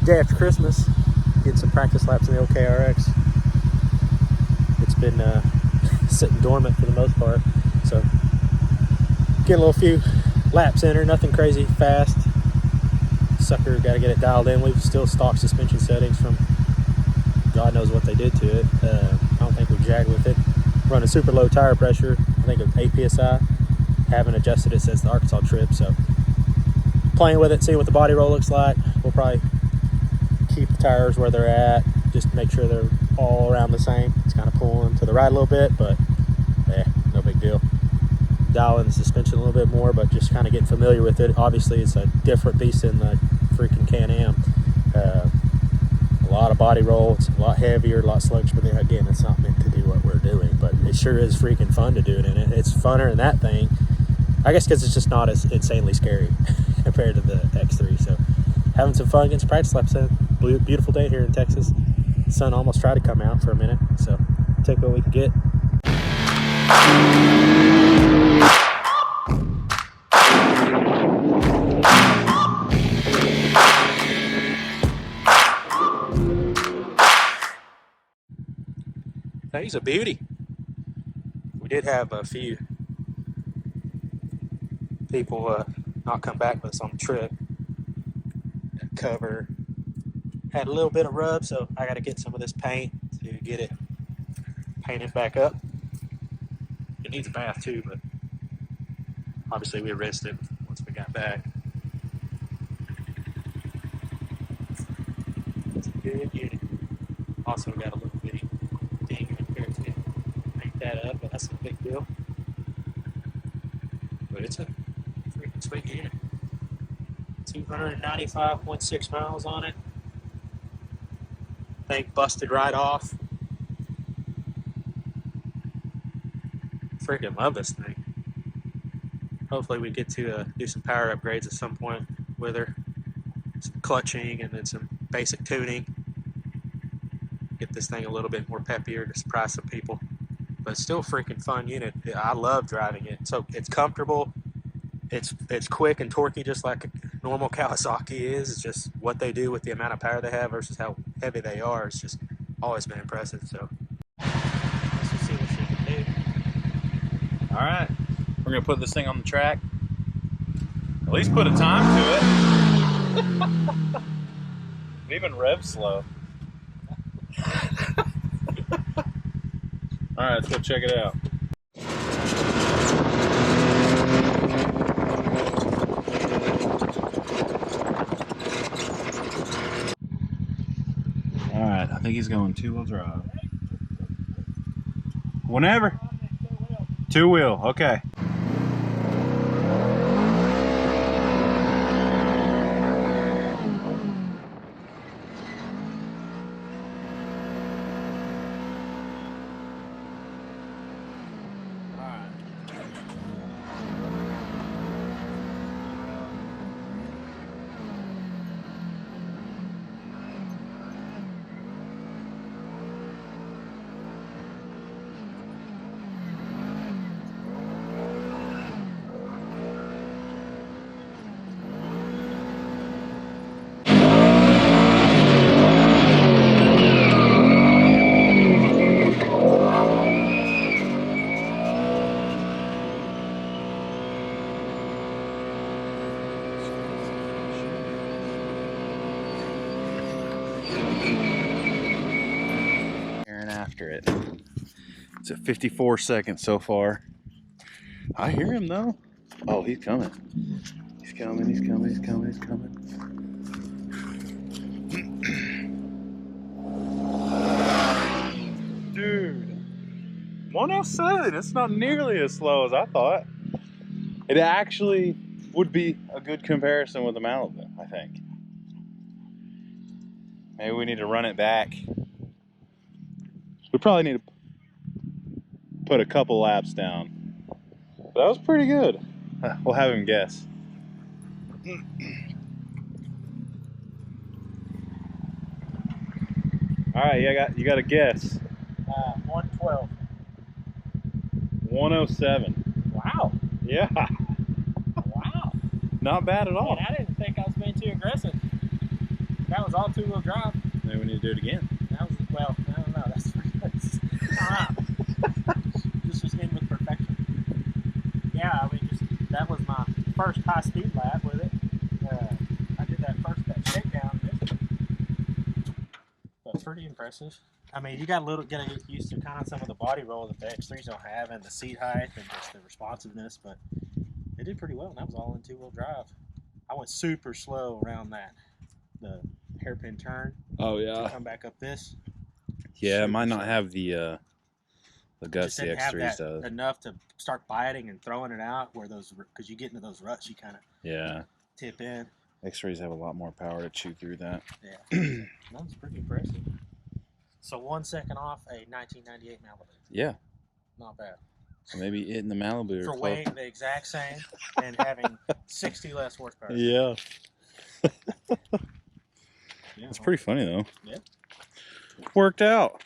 day after Christmas, getting some practice laps in the old KRX. It's been sitting dormant for the most part, so getting a little few laps in her, nothing crazy fast. Sucker, got to get it dialed in. We've still stock suspension settings from God knows what they did to it. I don't think we've jagged with it. Running super low tire pressure, I think of 8 psi. Haven't adjusted it since the Arkansas trip, so playing with it, seeing what the body roll looks like. We'll probably keep the tires where they're at, just make sure they're all around the same. It's kind of pulling to the right a little bit, but yeah, no big deal. Dial in the suspension a little bit more, but just kind of getting familiar with it. Obviously, it's a different beast than the freaking Can-Am. A lot of body roll, it's a lot heavier, a lot sluggish, but then again, it's not meant to do what we're doing, but it sure is freaking fun to do it in it. It's funner than that thing, I guess, because it's just not as insanely scary compared to the X3. So having some fun, getting some practice laps in. Beautiful day here in Texas. The sun almost tried to come out for a minute, so take what we can get. He's a beauty. We did have a few people not come back with us on the trip. That cover had a little bit of rub, so I got to get some of this paint to get it painted back up. It needs a bath too, but obviously we rinsed it once we got back. It's a good unit. Also got a little bitty ding right there to paint that up, but that's no big deal. But it's a freaking sweet unit. 295.6 miles on it. Thing busted right off. Freaking love this thing. Hopefully we get to do some power upgrades at some point with her. Some clutching and then some basic tuning. Get this thing a little bit more peppier to surprise some people. But it's still a freaking fun unit. I love driving it. So it's comfortable. It's quick and torquey just like a normal Kawasaki is. It's just what they do with the amount of power they have versus how heavy they are. It's just always been impressive. So let's just see what she can do. All right, we're gonna put this thing on the track. At least put a time to it. It even rev slow. All right, let's go check it out. All right, I think he's going two-wheel drive. Whenever. Two-wheel, okay. After it. It's at 54 seconds so far. I hear him though. Oh, he's coming. He's coming, he's coming, he's coming, he's coming. Dude, 107. It's not nearly as slow as I thought. It actually would be a good comparison with the Malibu, I think. Maybe we need to run it back. We probably need to put a couple laps down. But that was pretty good. We'll have him guess. All right, you got a guess. 112. 107. Wow. Yeah. Wow. Not bad at all. Man, I didn't think I was being too aggressive. That was all two-wheel drive. Maybe we need to do it again. That was, well, I don't know. That's this was in with perfection. Yeah, I mean, that was my first high-speed lap with it. I did that shakedown. But pretty impressive. I mean, you got to get used to kind of some of the body roll that the X3s don't have, and the seat height, and just the responsiveness. But it did pretty well, and that was all in two-wheel drive. I went super slow around the hairpin turn. Oh yeah. To come back up this. Yeah, it might Super not slow. have the guts the Just didn't X3s have that does. enough to start biting and throwing it out, where because you get into those ruts, you kind of tip in. X3s have a lot more power to chew through that. Yeah, that was pretty impressive. So 1 second off a 1998 Malibu. Yeah. Not bad. So maybe it in the Malibu For weighing the exact same and having 60 less horsepower. Yeah. Yeah, It's pretty funny though. Yeah. Worked out.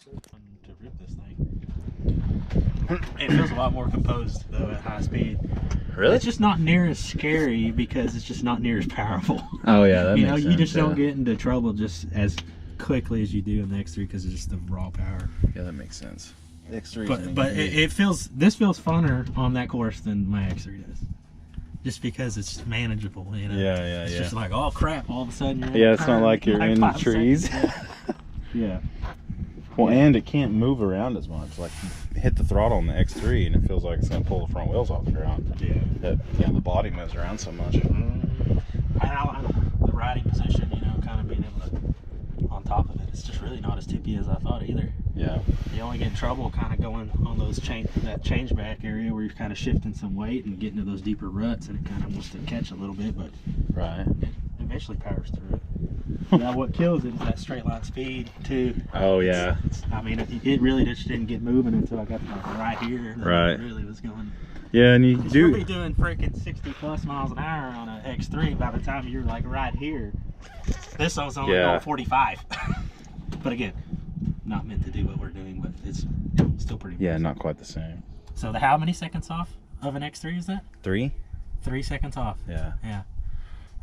To rip this thing. It feels a lot more composed though at high speed. Really? It's just not near as scary because it's just not near as powerful. Oh yeah, that you makes know, sense, you just don't get into trouble just as quickly as you do in the X3 because it's just the raw power. Yeah, that makes sense. The X3. But this feels funner on that course than my X3 does. Just because it's manageable, you know. Yeah, it's just like, oh crap! All of a sudden, yeah, it's not like you're in the trees. Yeah. Well, and it can't move around as much. Like, you hit the throttle on the X3, and it feels like it's going to pull the front wheels off the ground. Yeah. The body moves around so much. I the riding position, you know, kind of being able to on top of it. It's just really not as tippy as I thought either. Yeah. You only get in trouble kind of going on those that change back area where you're kind of shifting some weight and getting to those deeper ruts, and it kind of wants to catch a little bit, but right. It eventually powers through it. Now what kills it is that straight line speed too. Oh yeah. I mean, it really just didn't get moving until I got to like right here. Right. It really was going. Yeah, and you'll be doing freaking 60 plus miles an hour on an X3 by the time you're like right here. This one's only going 45. But again, not meant to do what we're doing, but it's still pretty. Yeah, not quite the same. So how many seconds off of an X3 is that? 3. 3 seconds off. Yeah. Yeah.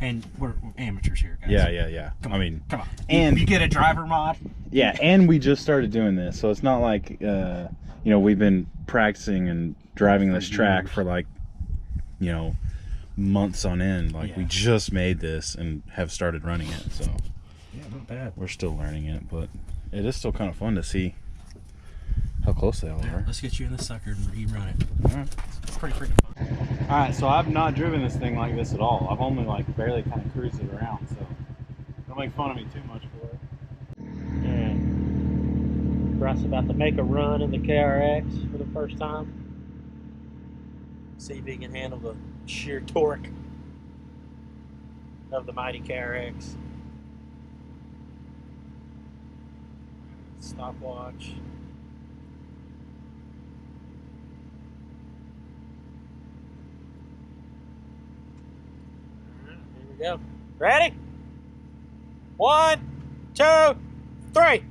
And we're amateurs here, guys. Yeah. Come on. Come on. And you get a driver mod. Yeah, and we just started doing this, so it's not like we've been practicing and driving this track for like months on end. Like we just made this and have started running it, so yeah, not bad. We're still learning it, but it is still kind of fun to see how close they all are. Let's get you in the sucker and re-run it. All right. It's pretty freaking fun. All right, so I've not driven this thing like this at all. I've only like barely kind of cruised it around, so don't make fun of me too much for it. And Bryce about to make a run in the KRX for the first time. See if he can handle the sheer torque of the mighty KRX. Stopwatch. Here we go. Ready? 1, 2, 3.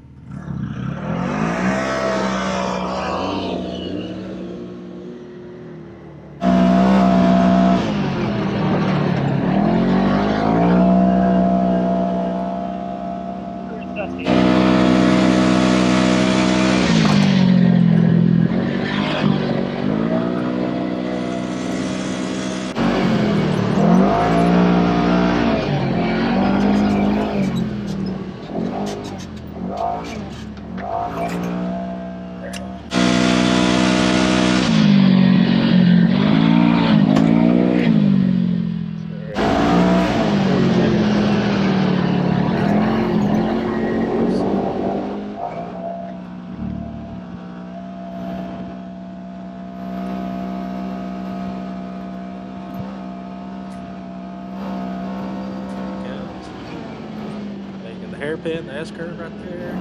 Hairpin, the S curve right there.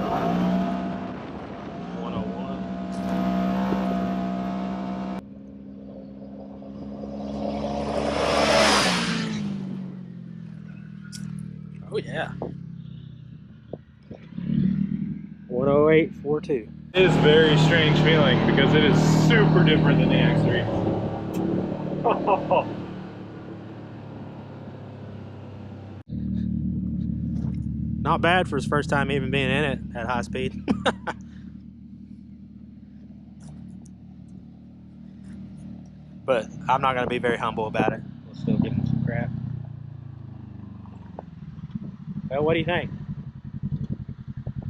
101. Oh yeah. 108.42. It is a very strange feeling because it is super different than the X3. Not bad for his first time even being in it at high speed. But I'm not going to be very humble about it. We'll still give him some crap. Well, what do you think?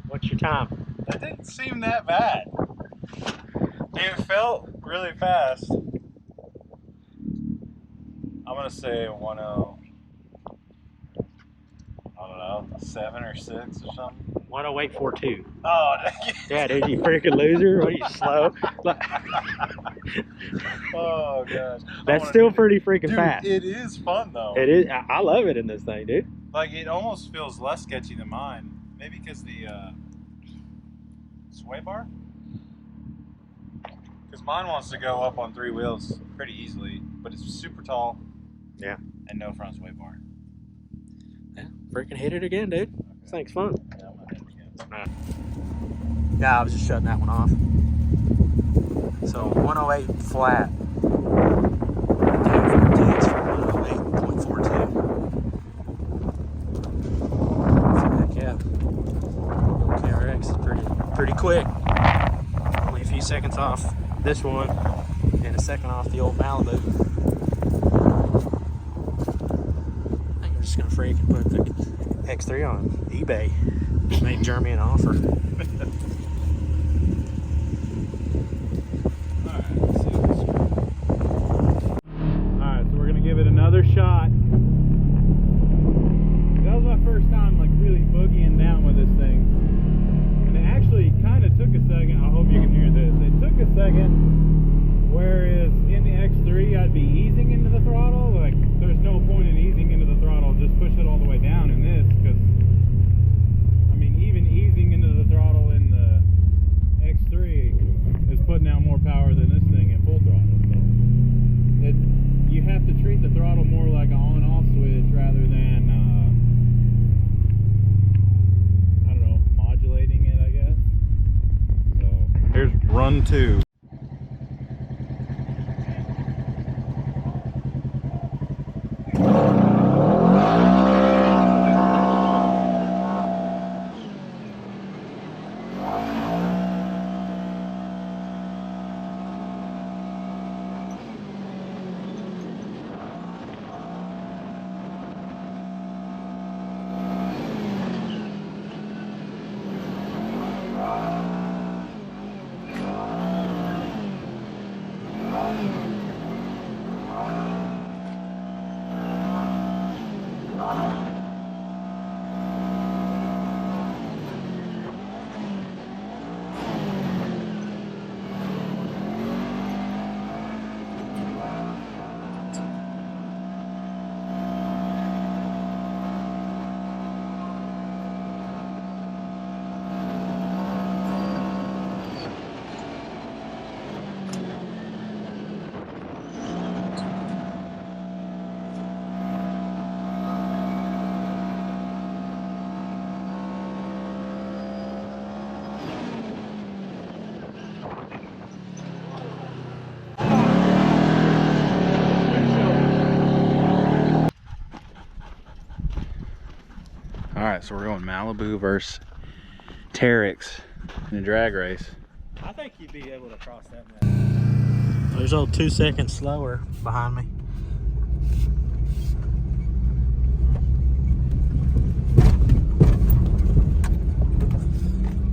What's your time? That didn't seem that bad. It felt really fast. I'm gonna say 10. I don't know, 7 or 6 or something. 108.42. Oh, Yeah, dude, you freaking loser. What are you, slow? oh gosh. That's still pretty freaking Dude, fast. it is fun though. It is. I love it in this thing, dude. Like, it almost feels less sketchy than mine. Maybe because the sway bar? Because mine wants to go up on 3 wheels pretty easily, but it's super tall. Yeah. And no front sway bar. Yeah, freaking hit it again, dude. Okay. This thing's fun. Yeah, I'm gonna hit it again. Yeah, I was just shutting that one off. So 108 flat. Takes for 108.42. Heck yeah. The KRX is pretty quick. Only a few seconds off this one, and a second off the old Malibu. I think I'm just gonna freaking put the X3 on eBay. Make Jeremy an offer. Another shot. That was my first time like really boogieing down with this thing, and it actually kind of took a second. I hope you can hear this. It took a second, whereas in the X3 I'd be easing into the throttle. Like, there's no point in easing into the throttle, just push it all the way down in this, because I mean, even easing into the throttle in the X3 is putting out more power than this thing at full throttle. So you have to treat the throttle more like an on-off switch rather than, I don't know, modulating it, I guess. So here's run 2. Alright, so we're going Malibu versus KRX in a drag race. I think you'd be able to cross that map. There's old 2 seconds slower behind me.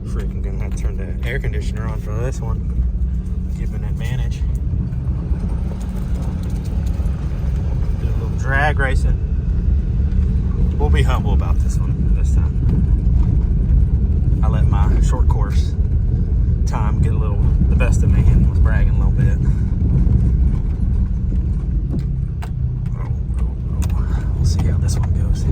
Freaking gonna have to turn the air conditioner on for this one. Give an advantage. Do a little drag racing. We'll be humble about this one this time. I let my short course time get the best of me and was bragging a little bit. We'll see how this one goes.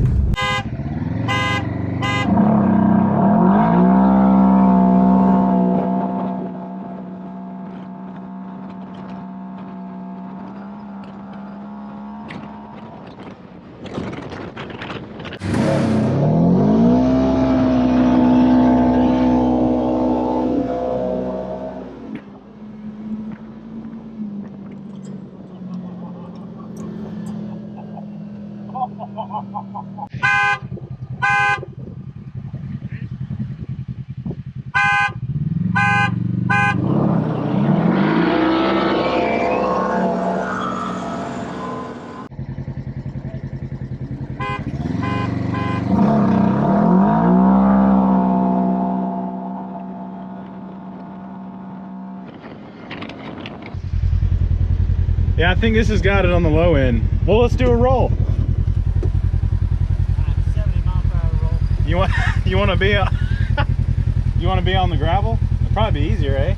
Yeah, I think this has got it on the low end. Well, let's do a roll. 70 mile per hour roll. You want you want to be you want to be on the gravel? It'd probably be easier, eh?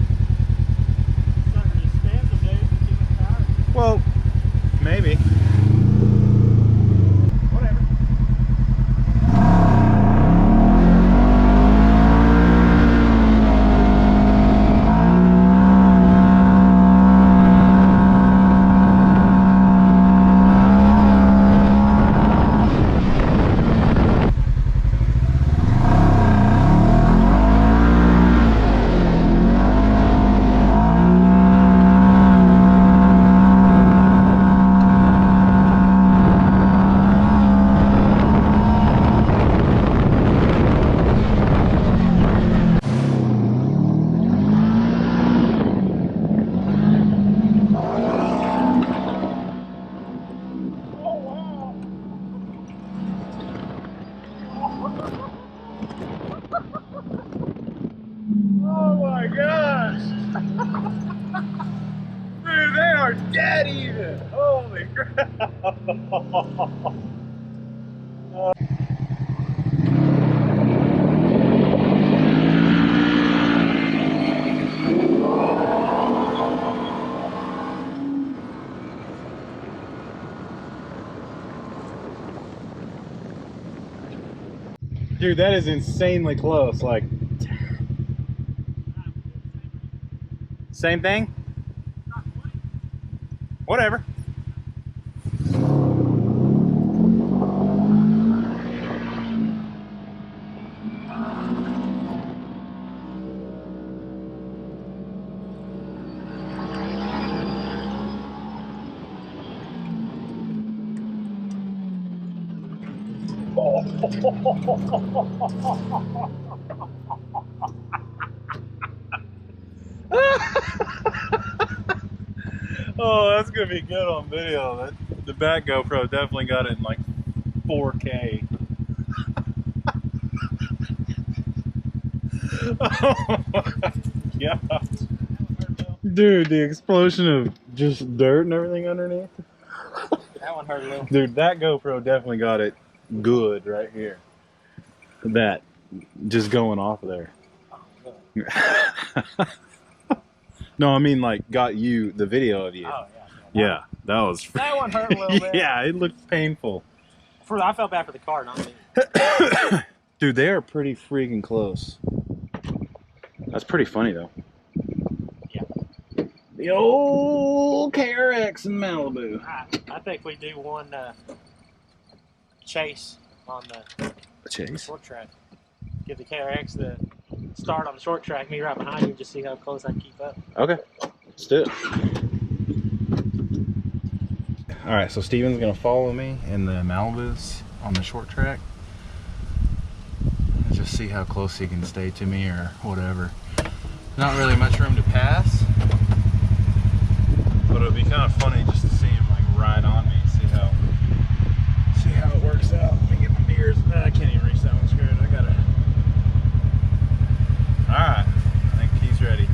Sucker just spins them, dude. Too much power. Well, maybe. Whatever. Oh my gosh! Dude, they are dead even! Holy crap! Dude, that is insanely close. Like, same thing? Whatever. Oh, that's gonna be good on video. The back GoPro definitely got it in like 4K. Oh my gosh. Dude, the explosion of just dirt and everything underneath. That one hurt a little. Dude, that GoPro definitely got it good right here. That just going off of there. No, I mean like got you the video of you. Oh, Yeah, that was. That one hurt a little bit. Yeah, it looked painful. I felt bad for the car, not me. Dude, they are pretty freaking close. That's pretty funny though. Yeah. The old KRX in Malibu. I think we do one chase on the Chase. short track. Give the KRX the start on the short track, me right behind you, just see how close I can keep up. Okay, let's do it. All right, so Steven's gonna follow me in the Malibus on the short track. Just see how close he can stay to me or whatever. Not really much room to pass, but it'll be kind of funny just to see him like ride on me, see how it works out. Let me get my mirrors. I can't even reach that one straight. I gotta. All right, I think he's ready.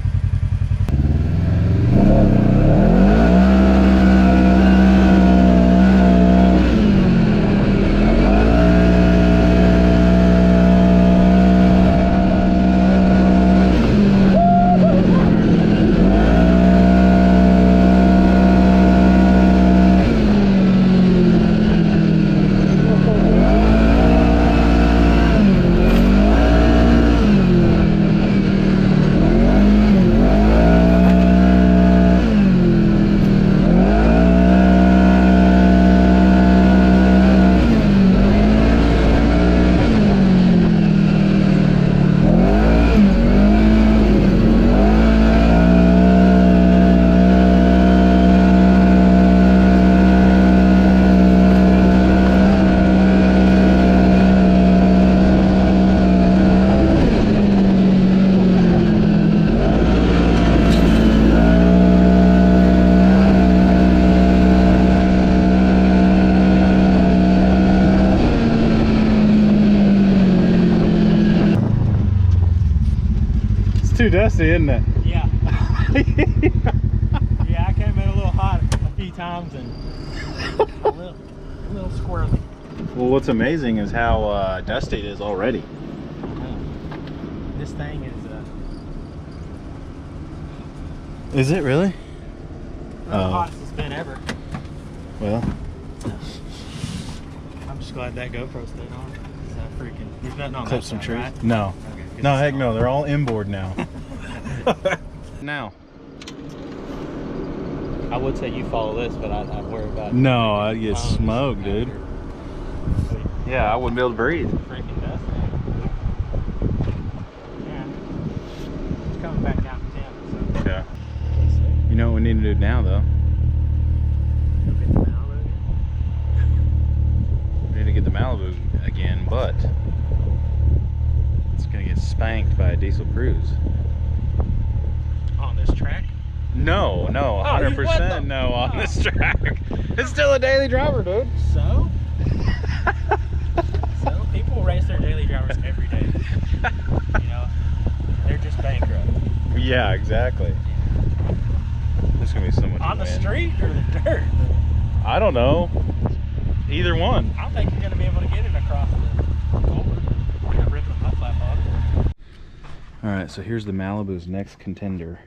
Too dusty, isn't it? Yeah. Yeah, I came in a little hot a few times and a little squirrely. Well, what's amazing is how dusty it is already. This thing is Is it really? the hottest it's been ever. Well, I'm just glad that GoPro stayed on. It's freaking. There's nothing on clip that some side, trees. right? No. Okay, No, heck no. They're all inboard now. Now. I would say you follow this, but I'd worry about. No, I'd get phones smoked, dude. after. Yeah, I wouldn't be able to breathe. Freaking dust. Yeah. It's coming back down to 10. So. Okay. You know what we need to do now, though? Go get the Malibu. We need to get the Malibu again, but it's gonna get spanked by a diesel Cruze. On this track? No, 100% no on this track. It's still a daily driver, dude. So? So people race their daily drivers every day. You know, they're just bankrupt. Yeah, exactly. There's gonna be so much On the wind. street or the dirt? I don't know. Either one. I don't think you're gonna be able to get it across the culvert. You're gonna rip the mud flap off. All right, so here's the Malibu's next contender.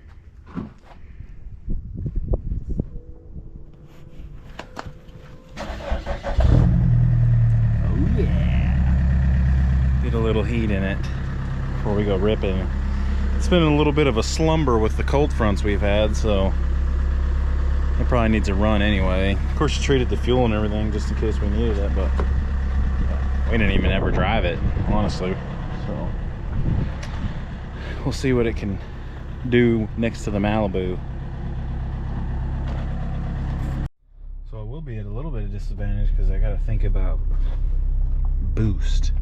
Oh yeah. Get a little heat in it before we go ripping. It's been a little bit of a slumber with the cold fronts we've had, so it probably needs a run anyway. Of course, you treated the fuel and everything just in case we needed it, but we didn't even ever drive it, honestly. So we'll see what it can do next to the Malibu. So I will be at a little bit of disadvantage because I got to think about boost.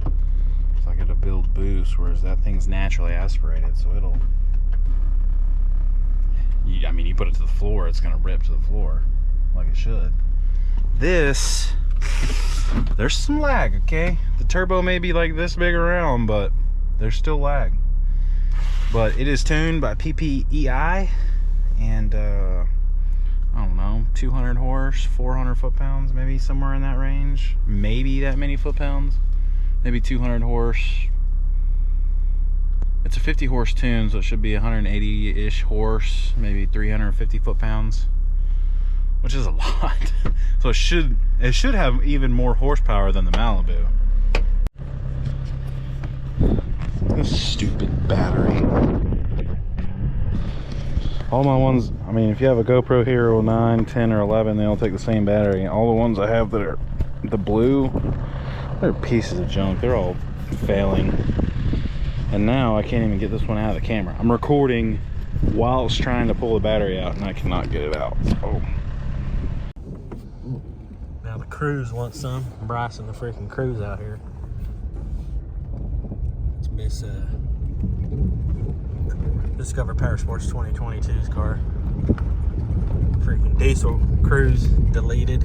So I got to build boost, whereas that thing's naturally aspirated, so it'll. I mean, you put it to the floor, it's gonna rip to the floor, like it should. This, there's some lag, okay? The turbo may be like this big around, but there's still lag. But it is tuned by PPEI, and I don't know, 200 horse, 400 foot-pounds, maybe somewhere in that range. Maybe that many foot-pounds, maybe 200 horse. It's a 50 horse tune, so it should be 180-ish horse, maybe 350 foot-pounds, which is a lot. So it should have even more horsepower than the Malibu. This stupid battery. All my ones, I mean, if you have a GoPro Hero 9, 10, or 11, they all take the same battery. All the ones I have that are the blue, they're pieces of junk. They're all failing. And now I can't even get this one out of the camera. I'm recording while it's trying to pull the battery out, and I cannot get it out. Oh. Now the Cruze wants some. Bryson the freaking Cruze out here. It's Miss Discover Power Sports 2022's car. Freaking diesel Cruze deleted.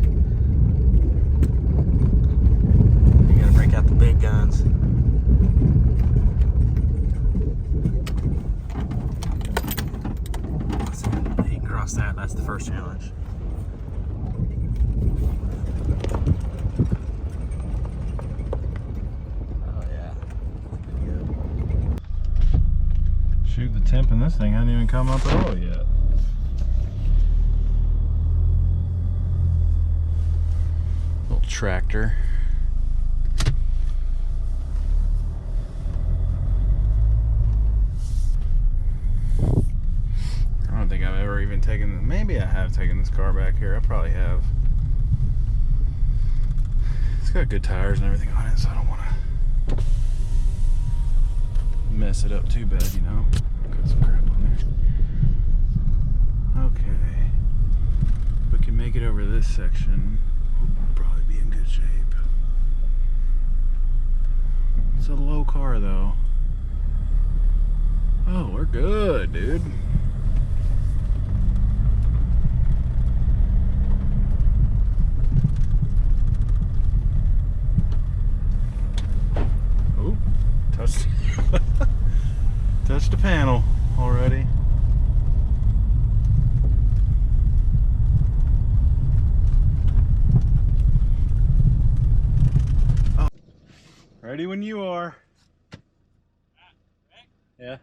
You gotta break out the big guns. He can cross that. That's the first challenge. Oh yeah. Shoot, the temp in this thing hasn't even come up at all yet. Little tractor. I don't think I've ever even taken, maybe I have taken this car back here. I probably have. It's got good tires and everything on it, so I don't want to mess it up too bad, you know. Got some crap on there. Okay. If we can make it over this section, we'll probably be in good shape. It's a low car though. Oh, we're good, dude. Oh, touched the panel already. Ready when you are. Yeah.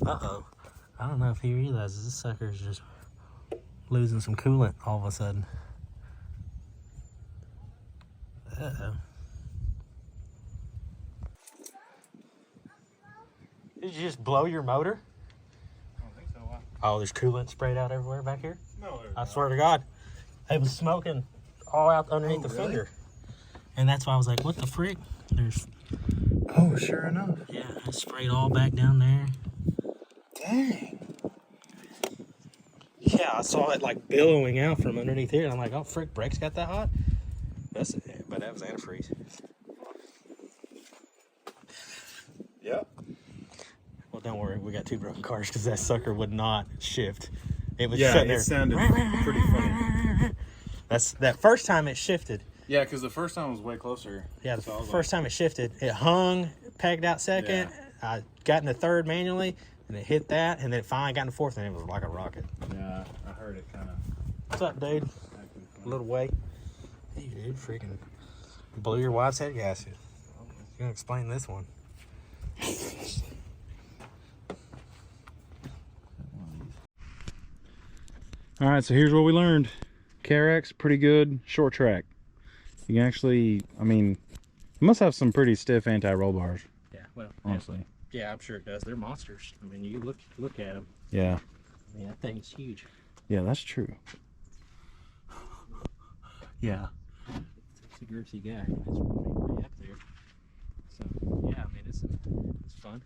Uh-oh. I don't know if he realizes this sucker is just losing some coolant all of a sudden. Uh-oh. Did you just blow your motor? I don't think so. Why? Oh, there's coolant sprayed out everywhere back here? No, I swear to God. It was smoking all out underneath the really? fender. And that's why I was like, what the frick? There's, Oh, sure enough. yeah, it sprayed all back down there. Dang. Yeah, I saw it like billowing out from underneath here. And I'm like, oh, frick, brakes got that hot? That's it, but that was antifreeze. Yep. Well, don't worry, we got 2 broken cars because that sucker would not shift. It was Yeah, sitting it there. sounded pretty funny. That's that first time it shifted. Yeah, because the first time was way closer. Yeah, the So I was first time it shifted, it hung, pegged out second. Yeah. I got in the third manually, and it hit that, and then it finally got in the fourth, and it was like a rocket. Yeah, I heard it kind of. What's up, dude? A little way. Hey, dude, freaking blew your wife's head gasket. You gonna explain this one? All right, so here's what we learned. KRX, pretty good short track. You can actually, I mean, it must have some pretty stiff anti-roll bars, Yeah, well, honestly. yeah, I'm sure it does. They're monsters. I mean, you look at them. Yeah, I mean, that thing's huge. yeah, that's true. Yeah. It's a girthy guy. It's way up there. So yeah, I mean, it's fun.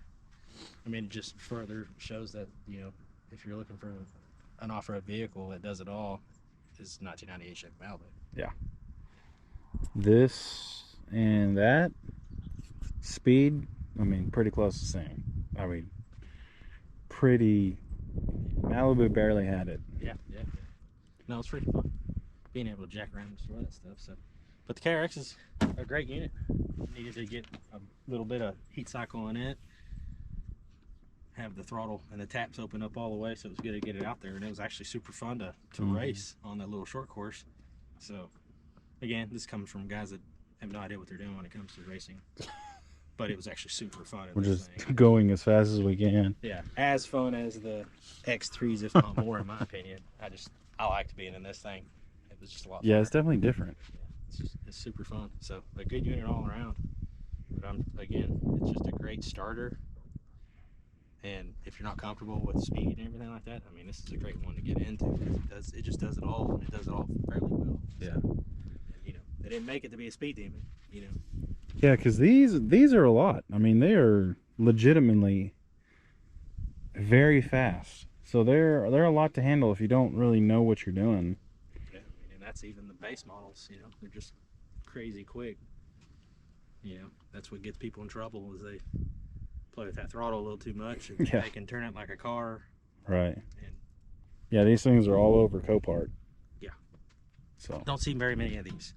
I mean, it just further shows that, you know, if you're looking for an off-road vehicle that does it all, is 1998 Chevy Malibu. Yeah. This and that speed, I mean, pretty close to the same. I mean, pretty. Malibu barely had it. Yeah. No, it's pretty fun being able to jack around and throw that stuff. So, but the KRX is a great unit. Needed to get a little bit of heat cycle on it. Have the throttle and the taps open up all the way, so it was good to get it out there, and it was actually super fun to race on that little short course. So again, this comes from guys that have no idea what they're doing when it comes to racing, but it was actually super fun. We're just going as fast as we can. Yeah, as fun as the X3s, if not more, in my opinion. I liked being in this thing. It was just a lot. Yeah, fun. it's definitely different. Yeah, it's super fun. So a good unit all around. But again, it's just a great starter. And if you're not comfortable with speed and everything like that, I mean, this is a great one to get into. It just does it all, and it does it all fairly well. Yeah. So, and, you know, they didn't make it to be a speed demon, you know. Yeah, because these are a lot. I mean, they are legitimately very fast. So they're a lot to handle if you don't really know what you're doing. Yeah, I mean, and that's even the base models. You know, they're just crazy quick. You know, that's what gets people in trouble is they play with that throttle a little too much, and Yeah. they can turn it like a car. Right. And Yeah, these things are all over Copart. Yeah. So. Don't see very many of these.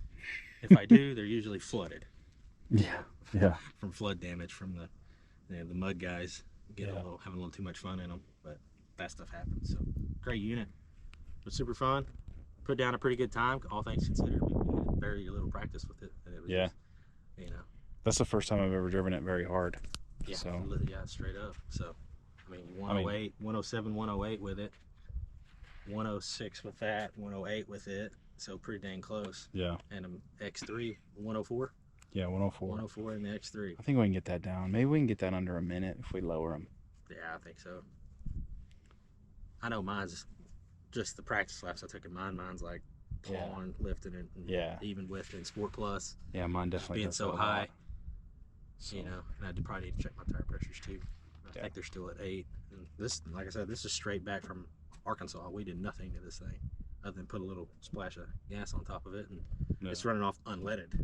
If I do, they're usually flooded. Yeah. Yeah. From flood damage from the mud guys having a little too much fun in them, but that stuff happens. So great unit, but super fun. Put down a pretty good time, all things considered. We had very little practice with it, and it was just, you know. That's the first time I've ever driven it very hard. Yeah, so. Yeah, straight up. So, I mean, 108, 107, 108 with it, 106 with that, 108 with it. So pretty dang close. Yeah. And an X3, 104. Yeah, 104. 104 in the X3. I think we can get that down. Maybe we can get that under a minute if we lower them. Yeah, I think so. I know mine's just the practice laps I took in mine. Mine's like pulling, lifting, and even with in Sport Plus. Yeah, mine definitely being so does high. So. You know, and I probably need to check my tire pressures too. I think they're still at 8. And this, like I said, this is straight back from Arkansas. We did nothing to this thing other than put a little splash of gas on top of it, and it's running off unleaded,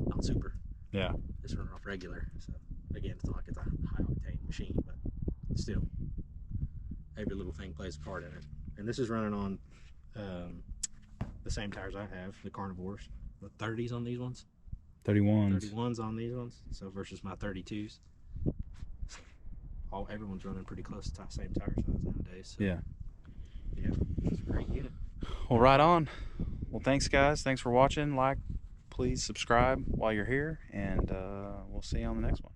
not super. Yeah, it's running off regular. So again, it's not like it's a high octane machine, but still, every little thing plays a part in it. And this is running on the same tires I have, the Carnivores. The 30s on these ones. 31s. 31s on these ones. So versus my 32s. Everyone's running pretty close to the same tire size nowadays. So, Yeah. Yeah, it's a great unit. Well, right on. Well, thanks, guys. Thanks for watching. Like, please subscribe while you're here, and we'll see you on the next one.